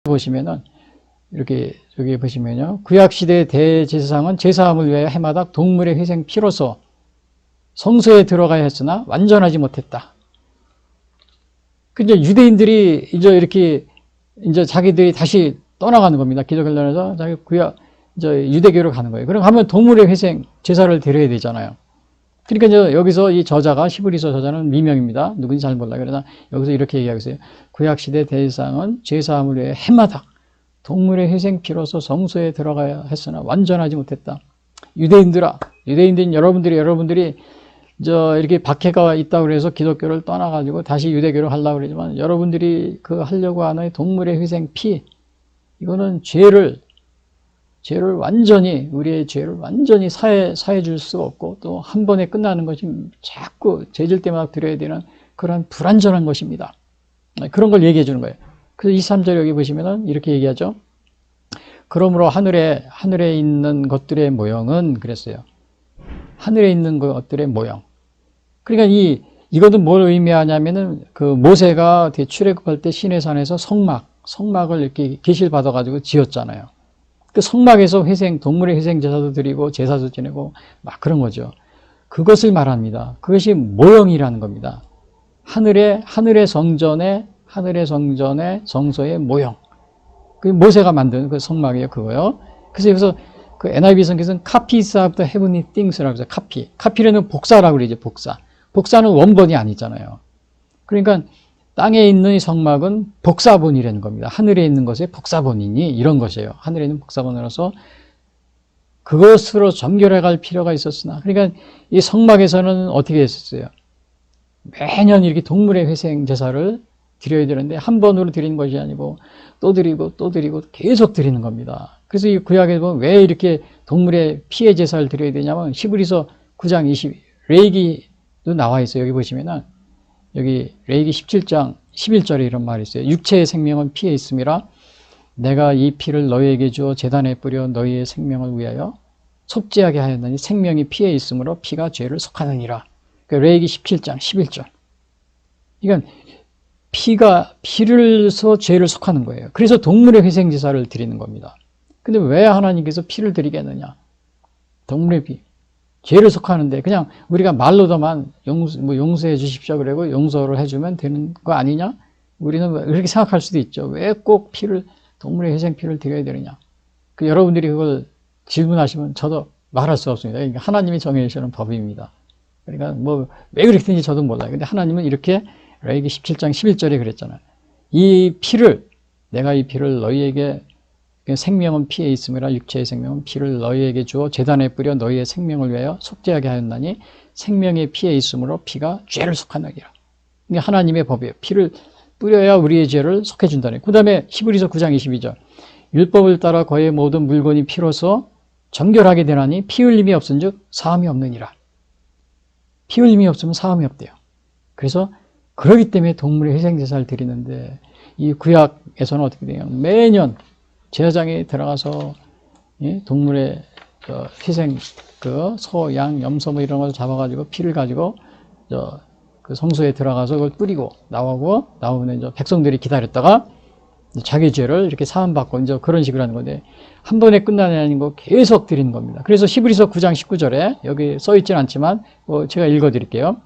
보시면은 이렇게 여기 보시면요. 구약시대 대제사장은 제사함을 위하여 해마다 동물의 희생 피로서 성소에 들어가야 했으나 완전하지 못했다. 근데 유대인들이 이제 이렇게 이제 자기들이 다시 떠나가는 겁니다. 기독교련에서 자기 구약 이제 유대교로 가는 거예요. 그럼 가면 동물의 희생 제사를 드려야 되잖아요. 그러니까 이제 여기서 이 저자가 히브리서 저자는 미명입니다. 누군지 잘 몰라요. 그러나 여기서 이렇게 얘기하고 있어요. 구약시대 대제사장은 제사함을 위해 해마다 동물의 희생 피로서 성소에 들어가야 했으나 완전하지 못했다. 유대인들인 여러분들이 이렇게 박해가 있다고 그래서 기독교를 떠나가지고 다시 유대교를 하려고 그러지만 여러분들이 그 하려고 하는 동물의 희생 피, 이거는 우리의 죄를 완전히 사해 줄 수가 없고 또 한 번에 끝나는 것이 자꾸 죄질 때마다 드려야 되는 그런 불완전한 것입니다. 그런 걸 얘기해 주는 거예요. 그래서 23절 여기 보시면은 이렇게 얘기하죠. 그러므로 하늘에 있는 것들의 모형은 그랬어요. 하늘에 있는 것들의 모형. 그러니까 이것은 뭘 의미하냐면은 그 모세가 출애굽할 때 시내산에서 성막을 이렇게 계시를 받아가지고 지었잖아요. 그 성막에서 동물의 희생 제사도 드리고 제사도 지내고 막 그런 거죠. 그것을 말합니다. 그것이 모형이라는 겁니다. 하늘의 성전의 성소의 모형. 그 모세가 만든 그 성막이에요, 그거요. 그래서 여기서 그 NIV 성경에서는 copies of the heavenly things라고 해서 카피라는 복사라고 그러죠, 복사. 복사는 원본이 아니잖아요. 그러니까 땅에 있는 이 성막은 복사본이라는 겁니다. 하늘에 있는 것의 복사본이니 이런 것이에요. 하늘에 있는 복사본으로서 그것으로 정결해 갈 필요가 있었으나, 그러니까 이 성막에서는 어떻게 했었어요? 매년 이렇게 동물의 회생 제사를 드려야 되는데 한 번으로 드리는 것이 아니고 또 드리고 계속 드리는 겁니다. 그래서 이 구약에 보면 왜 이렇게 동물의 피해 제사를 드려야 되냐면 히브리서 9장 레위기도 나와 있어요. 여기 보시면은 여기 레위기 17장 11절에 이런 말이 있어요. 육체의 생명은 피에 있음이라 내가 이 피를 너희에게 주어 제단에 뿌려 너희의 생명을 위하여 속죄하게 하였나니 생명이 피에 있으므로 피가 죄를 속하느니라. 그러니까 레위기 17장 11절. 그러니까 피를 서 죄를 속하는 거예요. 그래서 동물의 희생 제사를 드리는 겁니다. 근데 왜 하나님께서 피를 드리겠느냐? 동물의 피. 죄를 속하는데 그냥 우리가 말로도만 용서해 주십시오 그러고 용서를 해주면 되는 거 아니냐? 우리는 그렇게 생각할 수도 있죠. 왜 꼭 동물의 희생 피를 드려야 되느냐? 여러분들이 그걸 질문하시면 저도 말할 수 없습니다. 그러니까 하나님이 정해주시는 법입니다. 그러니까 왜 그렇게 되는지 저도 몰라요. 근데 하나님은 이렇게 레위기 17장 11절에 그랬잖아요. 내가 이 피를 너희에게, 생명은 피에 있음이라 육체의 생명은 피를 너희에게 주어 제단에 뿌려 너희의 생명을 위하여 속죄하게 하였나니 생명의 피에 있으므로 피가 죄를 속하느니라. 이게 하나님의 법이에요. 피를 뿌려야 우리의 죄를 속해준다는. 그 다음에 히브리서 9장 22절. 율법을 따라 거의 모든 물건이 피로서 정결하게 되나니 피 흘림이 없은즉 사함이 없느니라. 피 흘림이 없으면 사함이 없대요. 그래서 그러기 때문에 동물의 희생제사를 드리는데 이 구약에서는 어떻게 돼요? 매년 제사장에 들어가서 동물의 희생 소, 양, 염소 이런 걸 잡아가지고 피를 가지고 그 성소에 들어가서 그걸 뿌리고 나오면 이제 백성들이 기다렸다가 자기 죄를 이렇게 사함받고 이제 그런 식으로 하는 건데 한 번에 끝나는 아니고 계속 드리는 겁니다. 그래서 히브리서 9장 19절에 여기 써있지는 않지만 제가 읽어드릴게요.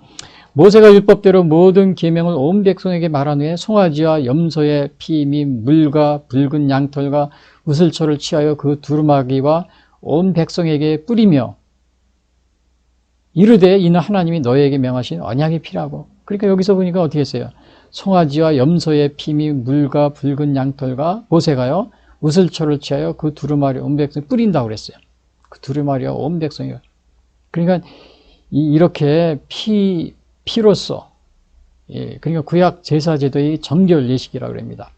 모세가 율법대로 모든 계명을 온 백성에게 말한 후에 송아지와 염소의 피 및 물과 붉은 양털과 우슬초를 취하여 그 두루마기와 온 백성에게 뿌리며 이르되 이는 하나님이 너희에게 명하신 언약의 피라고. 그러니까 여기서 보니까 어떻게 했어요? 송아지와 염소의 피 및 물과 붉은 양털과 모세가요 우슬초를 취하여 그 두루마리 온 백성에 뿌린다고 그랬어요. 그 두루마리와 온 백성이. 그러니까 이렇게 피로서, 그러니까 구약 제사제도의 정결 예식이라고 합니다.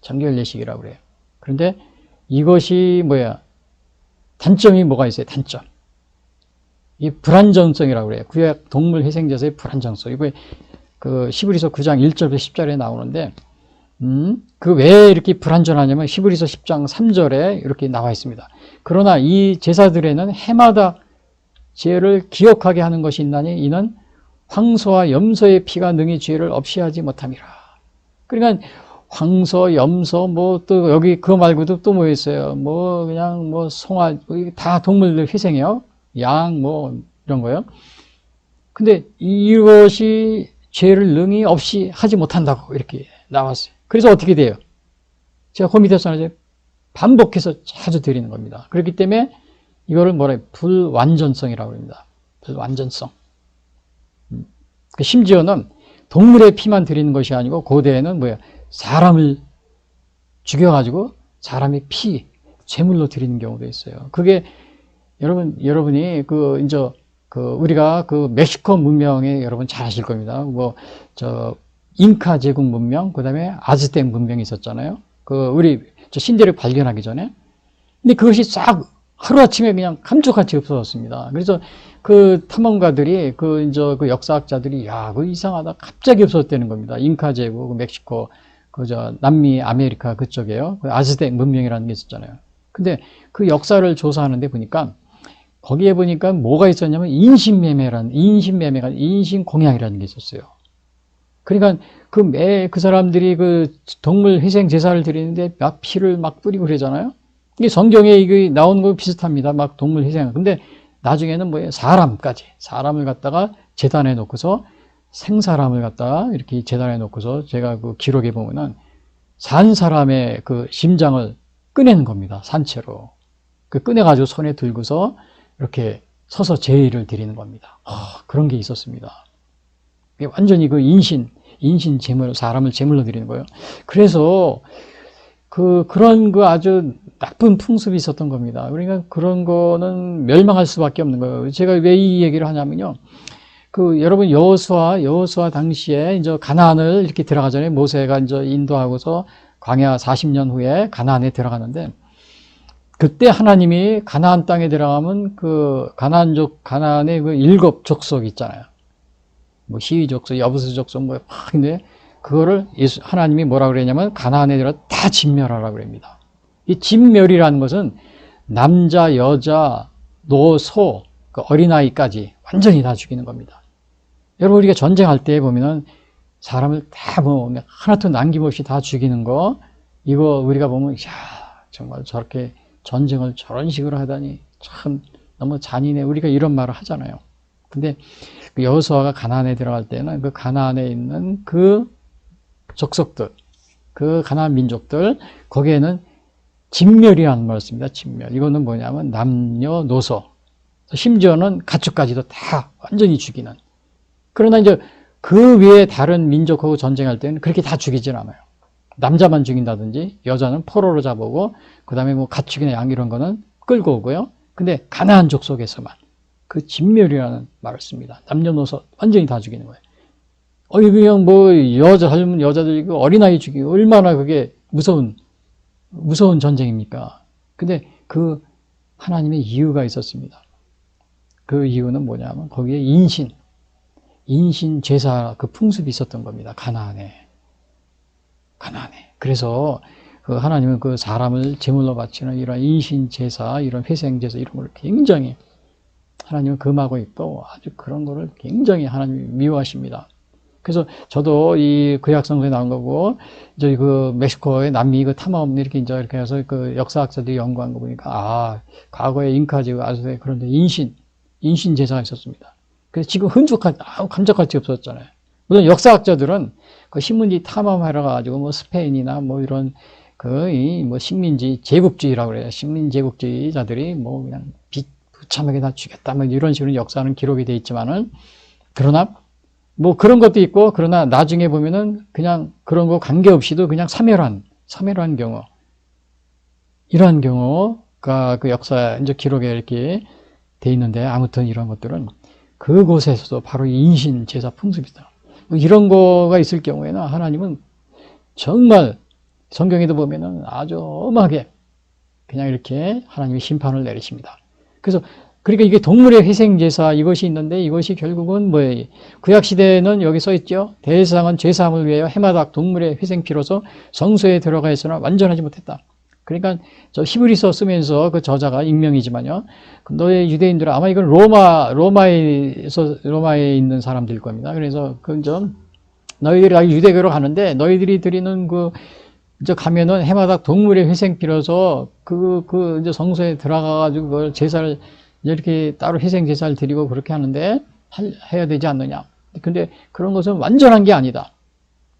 정결 예식이라고 그래요. 그런데 이것이 단점이 뭐가 있어요? 단점. 이 불안정성이라고 그래요. 구약 동물 희생제사의 불안정성. 이거 히브리서 9장 1절부터 10절에 나오는데, 왜 이렇게 불안전하냐면 히브리서 10장 3절에 이렇게 나와 있습니다. 그러나 이 제사들에는 해마다 죄를 기억하게 하는 것이 있나니 이는 황소와 염소의 피가 능히 죄를 없이 하지 못함이라. 그러니까 황소, 염소, 뭐 또 여기 그거 말고도 또 뭐 있어요. 뭐 그냥 뭐 송아, 다 동물들 희생해요. 양, 뭐 이런 거요. 근데 이것이 죄를 능히 없이 하지 못한다고 이렇게 나왔어요. 그래서 어떻게 돼요? 제가 그 밑에서 반복해서 자주 드리는 겁니다. 그렇기 때문에 이거를 뭐라 해요? 불완전성이라고 합니다. 불완전성. 심지어는 동물의 피만 드리는 것이 아니고 고대에는 뭐야? 사람을 죽여가지고 사람의 피, 제물로 드리는 경우도 있어요. 그게 여러분이 우리가 멕시코 문명에 여러분 잘 아실 겁니다. 잉카 제국 문명, 그 다음에 아즈텍 문명이 있었잖아요. 우리 신대륙 발견하기 전에. 근데 그것이 싹 하루아침에 그냥 감쪽같이 없어졌습니다. 그래서 그 탐험가들이, 그 역사학자들이, 야, 그거 이상하다. 갑자기 없어졌다는 겁니다. 잉카 제국, 멕시코, 남미 아메리카 그쪽에요. 아즈텍 문명이라는 게 있었잖아요. 근데 그 역사를 조사하는데 보니까, 거기에 보니까 뭐가 있었냐면 인신공양이라는 게 있었어요. 그러니까 그 사람들이 그 동물 희생 제사를 드리는데 막 피를 막 뿌리고 그러잖아요. 이게 성경에 이게 나오는 거 비슷합니다. 막 동물 희생. 근데 나중에는 뭐예요? 사람을 갖다가 제단에 놓고서 생사람을 갖다가 이렇게 제단에 놓고서 제가 그 기록에 보면은 산 사람의 그 심장을 꺼내는 겁니다. 산채로. 꺼내가지고 손에 들고서 이렇게 서서 제의를 드리는 겁니다. 그런 게 있었습니다. 완전히 인신 제물, 사람을 제물로 드리는 거예요. 그래서 그런 아주 나쁜 풍습이 있었던 겁니다. 그러니까 그런 거는 멸망할 수밖에 없는 거예요. 제가 왜 이 얘기를 하냐면요. 여러분 여호수아 당시에 이제 가나안을 이렇게 들어가잖아요. 모세가 이제 인도하고서 광야 40년 후에 가나안에 들어가는데, 그때 하나님이 가나안 땅에 들어가면 가나안의 7 족속 있잖아요. 뭐 시위 족속, 여부스 족속 근데 그거를 하나님이 뭐라 그랬냐면 가나안에 들어 다 진멸하라고 그럽니다. 이 진멸이라는 것은 남자, 여자, 노, 소, 어린아이까지 완전히 다 죽이는 겁니다. 여러분, 우리가 전쟁할 때 보면은 사람을 다 하나도 남김없이 다 죽이는 거, 이거 우리가 보면, 정말 저렇게 전쟁을 저런 식으로 하다니 참 너무 잔인해. 우리가 이런 말을 하잖아요. 근데 여호수아가 가나안에 들어갈 때는 가나안에 있는 족속들, 가나안 민족들, 거기에는 진멸이라는 말을 씁니다. 진멸. 이거는 뭐냐면 남녀노소, 심지어는 가축까지도 다 완전히 죽이는. 그러나 이제 그 외에 다른 민족하고 전쟁할 때는 그렇게 다 죽이진 않아요. 남자만 죽인다든지 여자는 포로로 잡아오고, 그 다음에 뭐 가축이나 양 이런 거는 끌고 오고요. 근데 가나안 족속에서만 진멸이라는 말을 씁니다. 남녀노소 완전히 다 죽이는 거예요. 그냥 젊은 여자들 죽이고 어린아이 죽이고 얼마나 그게 무서운 전쟁입니까? 근데 하나님의 이유가 있었습니다. 그 이유는 뭐냐면 거기에 인신 제사 풍습이 있었던 겁니다. 가나안에. 그래서 하나님은 사람을 제물로 바치는 이런 인신 제사, 이런 회생 제사 이런 걸 굉장히 하나님은 금하고 있고 아주 그런 거를 굉장히 하나님이 미워하십니다. 그래서 저도 이 구약성서에 나온 거고, 저희 멕시코의 남미 탐험 이렇게 해서 역사학자들이 연구한 거 보니까, 과거에 잉카지 아즈텍 그런데 인신 제사가 있었습니다. 그래서 지금 감쪽같이 없었잖아요. 물론 역사학자들은 신문지 탐험하러 가지고 스페인이나 이런 식민지 제국주의라고 그래요. 식민제국주의자들이 그냥 비참하게 다 죽였다 이런 식으로 역사는 기록이 돼 있지만은, 그러나 그런 것도 있고, 그러나 나중에 보면은 그냥 그런 거 관계없이도 그냥 사멸한 경우, 이러한 경우가 역사 이제 기록에 이렇게 돼 있는데, 아무튼 이런 것들은 그곳에서도 바로 인신 제사 풍습이다. 이런 거가 있을 경우에는 하나님은 정말 성경에도 보면은 아주 엄하게 그냥 이렇게 하나님의 심판을 내리십니다. 그러니까 이게 동물의 희생제사 이것이 있는데, 이것이 결국은 뭐예요? 구약시대에는 여기 써있죠. 대제사장은 죄사함을 위하여 해마다 동물의 희생피로서 성소에 들어가 있으나 완전하지 못했다. 그러니까 저 히브리서 쓰면서 저자가 익명이지만요, 너희 유대인들은 아마 이건 로마에 있는 사람들일 겁니다. 그래서 너희들이 유대교로 가는데 너희들이 드리는 이제 가면은 해마다 동물의 희생피로서 이제 성소에 들어가가지고 그걸 제사를 이렇게 따로 희생 제사를 드리고 그렇게 하는데 해야 되지 않느냐. 근데 그런 것은 완전한 게 아니다.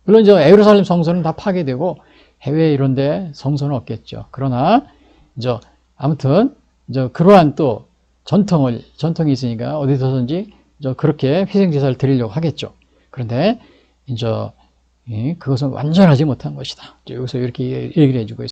물론 저 예루살렘 성소는 다 파괴되고 해외 이런데 성소는 없겠죠. 그러나 이제 아무튼 이제 그러한 또 전통이 있으니까 어디서든지 이제 그렇게 희생 제사를 드리려고 하겠죠. 그런데 이제 그것은 완전하지 못한 것이다. 여기서 이렇게 얘기를 해주고 있습니다.